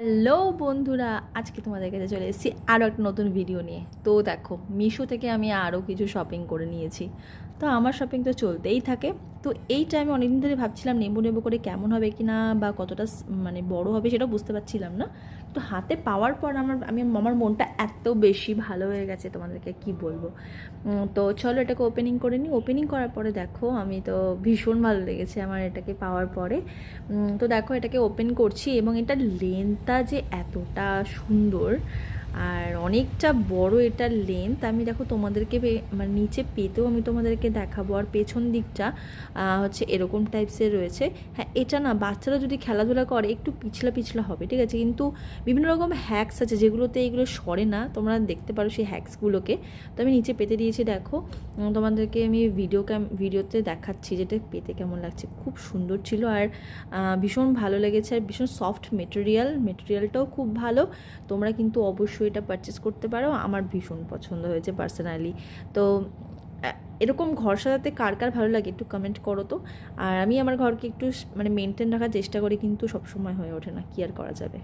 Hello বন্ধুরা, আজকে তোমাদের কাছে চলে এসেছি আরও একটা নতুন ভিডিও নিয়ে। তো দেখো, মিশো থেকে আমি আরও কিছু শপিং করে নিয়েছি। তো আমার শপিং তো চলতেই থাকে। তো এই টাইমে অনেকদিন ধরে ভাবছিলাম নেবো নেবো করে কেমন হবে কি না, বা কতটা মানে বড় হবে সেটাও বুঝতে পারছিলাম না। তো হাতে পাওয়ার পর আমার মনটা এত বেশি ভালো হয়ে গেছে, তোমাদেরকে কি বলবো। তো চলো এটাকে ওপেনিং করে নিই। ওপেনিং করার পরে দেখো, আমি তো ভীষণ ভালো লেগেছে আমার এটাকে পাওয়ার পরে। তো দেখো, এটাকে ওপেন করছি এবং এটার লেন্থটা যে এতটা সুন্দর আর অনেকটা বড় এটার লেন্থ। আমি দেখো তোমাদেরকে মানে নিচে পেতেও আমি তোমাদেরকে দেখাবো। আর পেছন দিকটা হচ্ছে এরকম টাইপসের রয়েছে। হ্যাঁ, এটা না বাচ্চারা যদি খেলাধুলা করে একটু পিছলা পিছলা হবে, ঠিক আছে, কিন্তু বিভিন্ন রকম হ্যাক্স আছে যেগুলোতে এগুলো সরে না। তোমরা দেখতে পারো সেই হ্যাক্সগুলোকে। তো আমি নিচে পেতে দিয়েছি। দেখো, তোমাদেরকে আমি ভিডিওতে দেখাচ্ছি যেটা পেতে কেমন লাগছে। খুব সুন্দর ছিল আর ভীষণ ভালো লেগেছে। আর ভীষণ সফট মেটেরিয়ালটাও খুব ভালো। তোমরা কিন্তু অবশ্যই এটা পারচেস করতে পারো। আমার ভীষণ পছন্দ হয়েছে পার্সোনালি। তো এরকম ঘর সাজাতে কার কার ভালো লাগে একটু কমেন্ট করো তো। আর আমি আমার ঘরকে একটু মানে মেনটেন রাখার চেষ্টা করি, কিন্তু সবসময় হয়ে ওঠে না, কি আর করা যাবে।